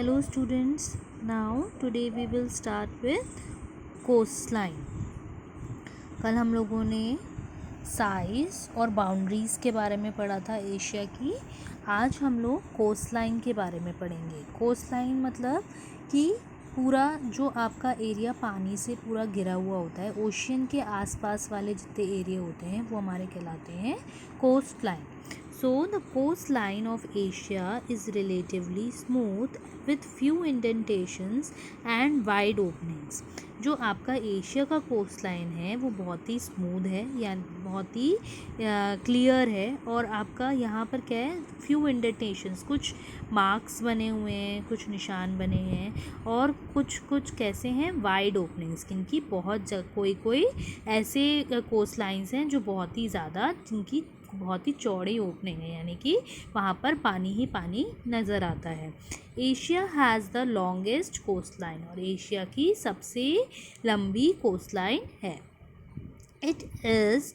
Hello students, now today we will start with coastline. कल हम लोगों ने साइज़ और बाउंड्रीज़ के बारे में पढ़ा था एशिया की. आज हम लोग कोस्टलाइन के बारे में पढ़ेंगे. कोस्टलाइन मतलब कि पूरा जो आपका एरिया पानी से पूरा घिरा हुआ होता है, ओशियन के आसपास वाले जितने एरिया होते हैं वो हमारे कहलाते हैं coastline. So the coastline of Asia is relatively smooth with few indentations and wide openings. जो आपका एशिया का कोस्टलाइन है वो बहुत ही स्मूथ है, यानी बहुत ही क्लियर है. और आपका यहाँ पर क्या है, फ्यू इंडेंटेशंस, कुछ मार्क्स बने हुए हैं, कुछ निशान बने हैं, और कुछ कैसे हैं, वाइड ओपनिंग्स, जिनकी बहुत कोई ऐसे कोस्टलाइंस हैं जो बहुत ही ज़्यादा, जिनकी बहुत ही चौड़ी ओपनिंग है, यानी कि वहाँ पर पानी ही पानी नज़र आता है. Asia has the longest coast line, और एशिया की सबसे लंबी कोस्ट लाइन है. It is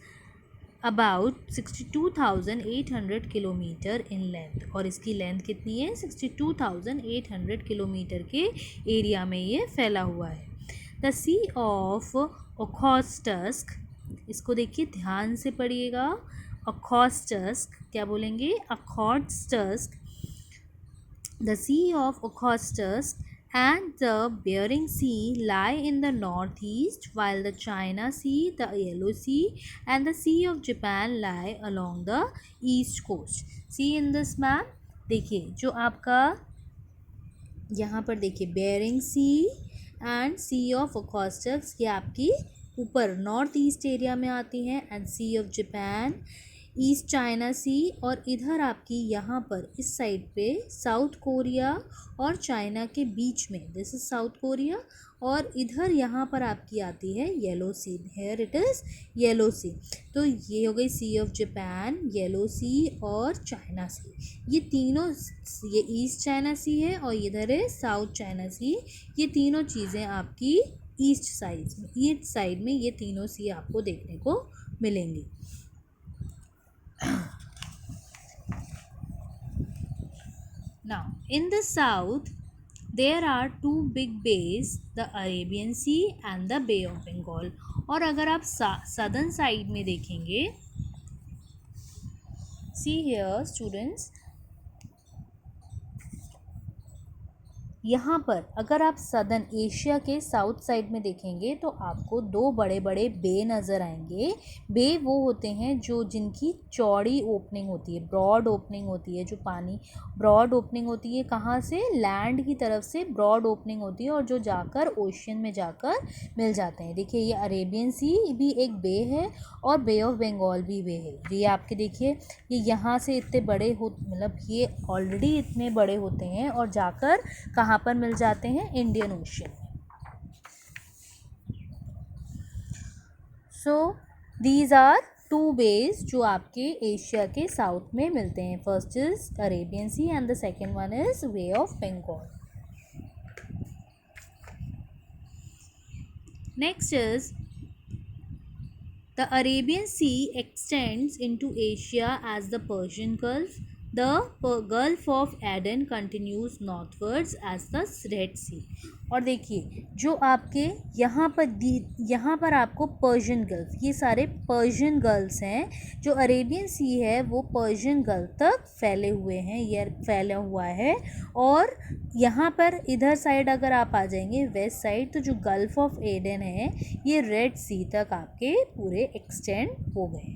about 62,800 kilometre in length, और इसकी लेंथ कितनी है, 62,800 किलोमीटर के एरिया में ये फैला हुआ है. द सी ऑफ ओखोस्टस्क, इसको देखिए ध्यान से पढ़िएगा. ओखोस्टस्क क्या बोलेंगे, Okhotsk. The sea of Okhotsk and the Bering Sea lie in the northeast, while the China Sea, the Yellow Sea and the Sea of Japan lie along the east coast. See in this map, देखिए जो आपका यहाँ पर देखिए Bering sea and sea of Okhotsk, ये आपकी ऊपर north east area में आती हैं. And sea of Japan, east China sea, और इधर आपकी यहाँ पर इस साइड पे साउथ कोरिया और चाइना के बीच में, दिस इज साउथ कोरिया, और इधर यहाँ पर आपकी आती है yellow sea. Here it is yellow sea. तो ये हो गई sea of Japan, yellow sea और चाइना सी. ये तीनों, ये ईस्ट चाइना सी है और इधर है साउथ चाइना सी. ये तीनों चीज़ें आपकी ईस्ट साइड में ये तीनों सी आपको देखने को मिलेंगी. Now, in the south, there are two big bays, the Arabian Sea and the Bay of Bengal. और अगर आप सदर्न साइड में देखेंगे, see here students, यहाँ पर अगर आप सदर्न एशिया के साउथ साइड में देखेंगे तो आपको दो बड़े बड़े बे नज़र आएंगे. बे वो होते हैं जो जिनकी चौड़ी ओपनिंग होती है, ब्रॉड ओपनिंग होती है. जो पानी ब्रॉड ओपनिंग होती है कहाँ से, लैंड की तरफ से ब्रॉड ओपनिंग होती है, और जो जाकर ओशियन में जाकर मिल जाते हैं. देखिए ये अरेबियन सी भी एक बे है और बे ऑफ बंगाल भी बे है. ये आपके देखिए ये यहाँ से इतने बड़े हो, मतलब ये ऑलरेडी इतने बड़े होते हैं और जाकर कहाँ पर मिल जाते हैं, इंडियन ओशियन में. So these are two bays जो आपके एशिया के साउथ में मिलते हैं. First is Arabian Sea and the second one is Bay of Bengal. Next is the Arabian Sea extends into Asia as the Persian Gulf. The Gulf of Aden continues northwards as the Red Sea. और देखिए जो आपके यहाँ पर आपको Persian gulf, ये सारे Persian gulfs हैं. जो अरेबियन सी है वो पर्शियन गल्फ तक फैले हुए हैं, ये फैला हुआ है. और यहाँ पर इधर साइड अगर आप आ जाएंगे वेस्ट साइड, तो जो गल्फ ऑफ एडन है ये रेड सी तक आपके पूरे एक्सटेंड हो गए.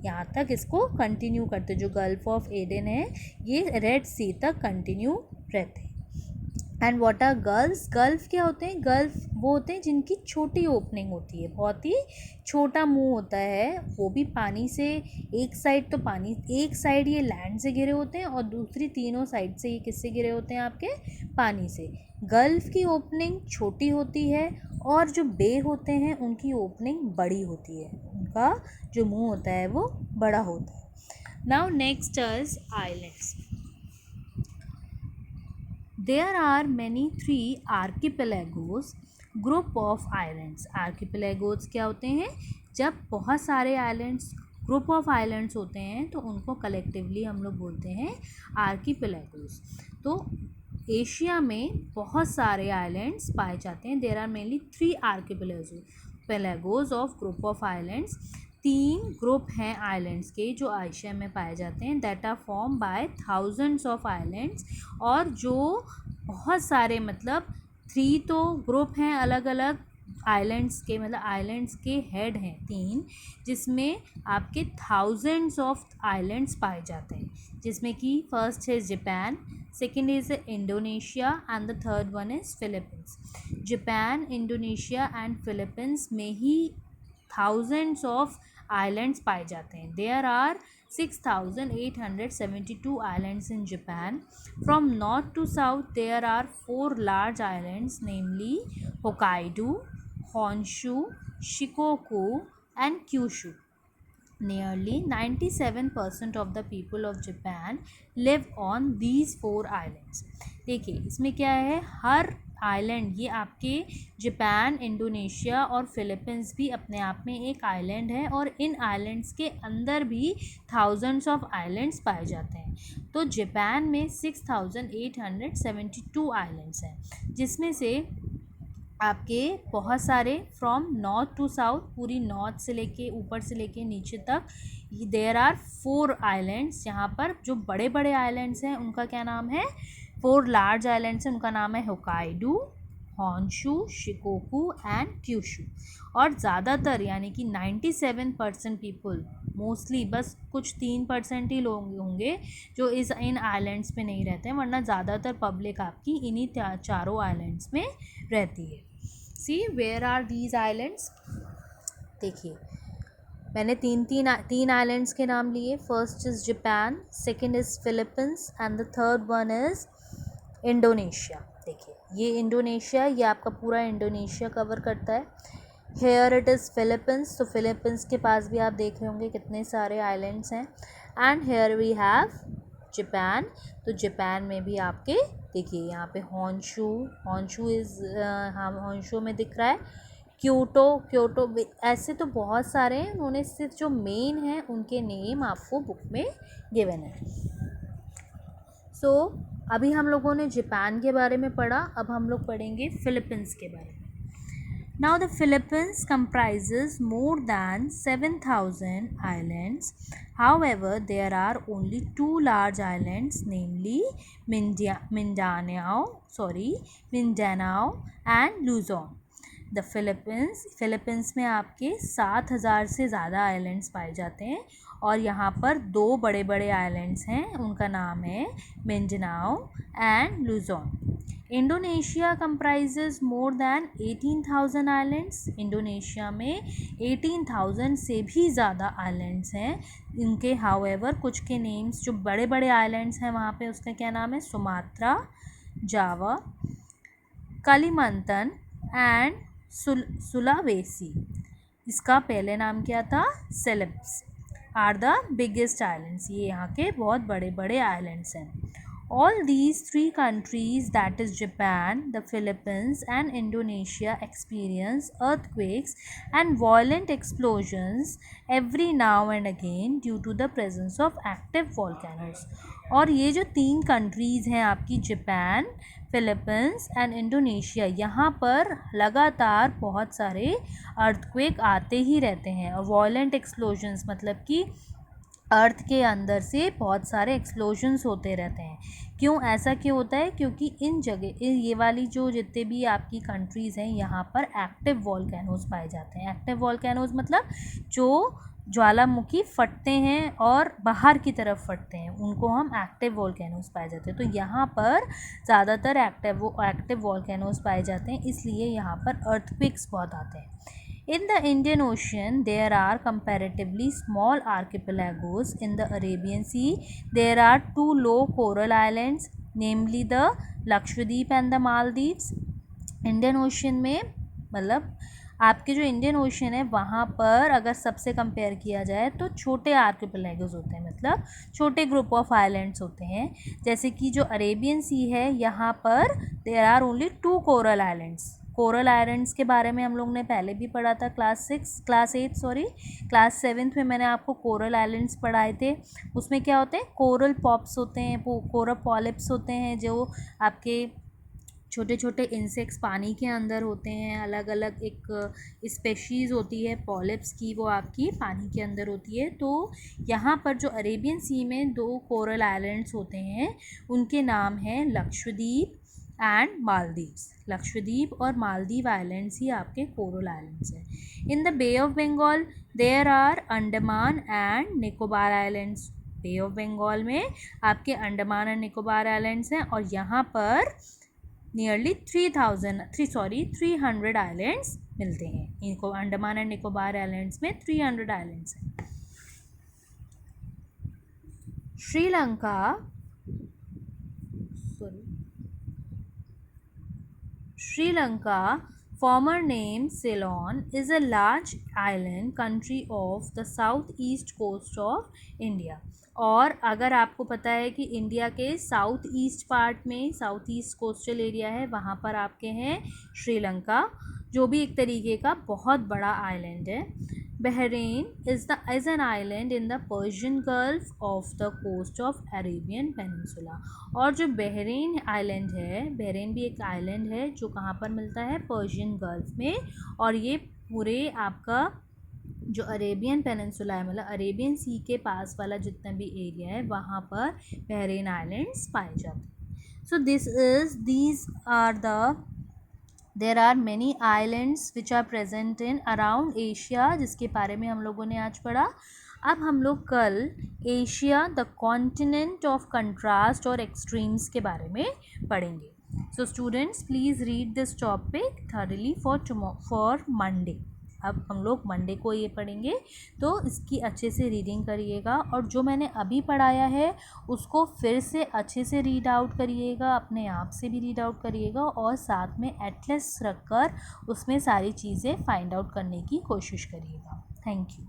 यहाँ तक इसको कंटिन्यू करते, जो गल्फ ऑफ एडन है ये रेड सी तक कंटिन्यू रहते हैं. And what are gulfs, gulf क्या होते हैं, गल्फ वो होते हैं जिनकी छोटी ओपनिंग होती है, बहुत ही छोटा मुंह होता है. वो भी पानी से, एक साइड तो पानी, एक साइड ये लैंड से घिरे होते हैं और दूसरी तीनों साइड से ये किससे घिरे होते हैं, आपके पानी से. गल्फ की ओपनिंग छोटी होती है और जो बे होते हैं उनकी ओपनिंग बड़ी होती है, उनका जो मुंह होता है वो बड़ा होता है. Now next is islands. There are many three archipelagos, group of islands. Archipelagos क्या होते हैं, जब बहुत सारे आइलैंड्स, ग्रुप ऑफ आइलैंड्स होते हैं तो उनको कलेक्टिवली हम लोग बोलते हैं आर्किपेलागोस. तो एशिया में बहुत सारे आइलैंड्स पाए जाते हैं. There are mainly 3 archipelagos of group of islands. 3 group हैं आइलैंड्स के जो एशिया में पाए जाते हैं. That are form by thousands of islands. और जो बहुत सारे मतलब 3 तो ग्रुप हैं अलग अलग आइलैंड्स के, मतलब आइलैंड्स के हेड हैं 3, जिसमें आपके थाउजेंड्स ऑफ आइलैंड्स पाए जाते हैं. जिसमें कि फर्स्ट है Japan, second is Indonesia and the third one is Philippines. Japan, Indonesia and Philippines में ही थाउजेंड्स ऑफ आइलैंड्स पाए जाते हैं. There are 6,872 islands in Japan. From north to south, there are 4 large islands, namely Hokkaido, Honshu, Shikoku, and Kyushu. Nearly 97% of the people of Japan live on these 4 islands. देखिए इसमें क्या है, हर island, ये आपके Japan, Indonesia और Philippines भी अपने आप में एक आइलैंड है. और इन आइलैंड्स के अंदर भी थाउजेंड्स ऑफ आइलैंड्स पाए जाते हैं. तो जापान में 6,872 आइलैंड्स हैं, जिसमें से आपके बहुत सारे फ्रॉम नॉर्थ टू साउथ, पूरी नॉर्थ से लेके ऊपर से लेके नीचे तक, देयर आर 4 आइलैंड्स. यहाँ पर जो बड़े बड़े आइलैंड्स हैं उनका क्या नाम है, 4 लार्ज आइलैंड्स हैं, उनका नाम है होकाइडू, हॉन्शू, शिकोकू एंड क्यूशू. और ज़्यादातर यानी कि 97% पीपल, मोस्टली बस कुछ 3% ही लोग होंगे जो इन आइलैंड्स पे नहीं रहते हैं, वरना ज़्यादातर पब्लिक आपकी इन्हीं चारों आइलैंड्स में रहती है. सी वेयर आर दीज आइलैंड्स. देखिए मैंने तीन आइलैंड्स के नाम लिए. First is Japan, second is Philippines and the third one is Indonesia. देखिए ये इंडोनेशिया, ये आपका पूरा इंडोनेशिया कवर करता है. हेयर इट इज़ फिलीपींस, तो फिलीपींस के पास भी आप देख रहे होंगे कितने सारे आइलैंड्स हैं. And here we have Japan, तो जापान में भी आपके देखिए यहाँ पे हॉन्शू इज़ हॉन्शू में दिख रहा है. क्योटो, ऐसे तो बहुत सारे हैं, उन्होंने सिर्फ जो मेन हैं उनके नेम आपको बुक में गिवन है. सो अभी हम लोगों ने जापान के बारे में पढ़ा, अब हम लोग पढ़ेंगे फिलीपींस के बारे में. Now the Philippines comprises more than 7,000 islands. However, there are only 2 large islands, namely Mindanao and Luzon. The Philippines में आपके 7,000 से ज़्यादा आइलैंड्स पाए जाते हैं. और यहाँ पर 2 बड़े बड़े आइलैंड्स हैं, उनका नाम है Mindanao and Luzon. Indonesia comprises more than 18,000 islands. Indonesia में 18,000 से भी ज़्यादा आइलैंड्स हैं. इनके हाउएवर कुछ के नेम्स, जो बड़े बड़े आइलैंड्स हैं वहाँ पे उसका क्या नाम है, Sumatra, Java, Kalimantan and Sulawesi. इसका पहले नाम क्या था, Celebes, are the biggest islands. ये यहाँ के बहुत बड़े बड़े आइलैंड्स हैं. All these 3 countries, that is Japan, the Philippines and Indonesia, experience earthquakes and violent explosions every now and again due to the presence of active volcanoes. और ये जो 3 कंट्रीज़ हैं आपकी, जापान, फिलीपींस एंड इंडोनेशिया, यहाँ पर लगातार बहुत सारे अर्थक्वेक आते ही रहते हैं. और वॉयलेंट एक्सप्लोजन्स मतलब कि अर्थ के अंदर से बहुत सारे एक्सप्लोजन्स होते रहते हैं. क्यों, ऐसा क्यों होता है, क्योंकि इन जगह ये वाली जो जितने भी आपकी कंट्रीज़ हैं यहाँ पर एक्टिव वॉल्केनोज़ पाए जाते हैं. एक्टिव वॉल्केनोज़ मतलब जो ज्वालामुखी फटते हैं और बाहर की तरफ फटते हैं, उनको हम एक्टिव वॉल्केनोज़ पाए जाते हैं. तो यहाँ पर ज़्यादातर एक्टिव वॉल्केनोज़ पाए जाते हैं, इसलिए यहाँ पर अर्थक्वेक्स बहुत आते हैं. In the Indian Ocean, there are comparatively small archipelagos. In the Arabian Sea, there are 2 low coral islands, namely the Lakshadweep and the Maldives. Indian Ocean में मतलब आपके जो इंडियन ओशन है वहाँ पर अगर सबसे कंपेयर किया जाए तो छोटे आर्किपेलागोस होते हैं, मतलब छोटे ग्रुप ऑफ आइलैंड्स होते हैं. जैसे कि जो अरेबियन सी है, यहाँ पर there are only 2 coral islands, coral islands के बारे में हम लोग ने पहले भी पढ़ा था क्लास 7th में मैंने आपको कोरल आइलैंड्स पढ़ाए थे। उसमें क्या होते हैं, कोरल पॉप्स होते हैं, कोरल पॉलिप्स होते हैं, जो आपके छोटे छोटे इंसेक्ट्स पानी के अंदर होते हैं। अलग अलग एक स्पेशीज़ होती है पॉलिप्स की, वो आपकी पानी के अंदर होती है। तो यहाँ पर जो अरेबियन सी में 2 कोरल आइलैंड्स होते हैं उनके नाम हैं लक्षद्वीप एंड मालदीव्स। लक्षद्वीप और मालदीव आइलैंड्स ही आपके कोरल आइलैंड्स हैं। In the Bay of Bengal there are Andaman and Nicobar islands. Bay of Bengal में आपके अंडमान एंड निकोबार आइलैंड्स हैं और यहाँ पर नियरली 300 आइलैंड्स मिलते हैं। इनको अंडमान एंड निकोबार आइलैंड्स में 300 आइलैंड्स हैं। Sri Lanka former name Ceylon is a large island country of the southeast coast of India। और अगर आपको पता है कि इंडिया के साउथ ईस्ट पार्ट में, साउथ ईस्ट कोस्टल एरिया है, वहाँ पर आपके हैं श्रीलंका, जो भी एक तरीके का बहुत बड़ा आइलैंड है। Bahrain is an island in the Persian Gulf off the coast of Arabian peninsula. और जो बहरीन आइलैंड है, बहरीन भी एक आइलैंड है जो कहाँ पर मिलता है, पर्शियन गल्फ में। और ये पूरे आपका जो अरेबियन पेनिनसुला है, मतलब अरेबियन सी के पास वाला जितना भी एरिया है, वहाँ पर बहरीन आइलैंड्स पाए जाते हैं। So there are many islands which are present in around Asia, जिसके बारे में हम लोगों ने आज पढ़ा। अब हम लोग कल Asia the continent of contrast और एक्सट्रीम्स के बारे में पढ़ेंगे। So students please read this topic thoroughly for Monday. अब हम लोग मंडे को ये पढ़ेंगे, तो इसकी अच्छे से रीडिंग करिएगा और जो मैंने अभी पढ़ाया है उसको फिर से अच्छे से रीड आउट करिएगा, अपने आप से भी रीड आउट करिएगा और साथ में एटलस रखकर उसमें सारी चीज़ें फाइंड आउट करने की कोशिश करिएगा। Thank you.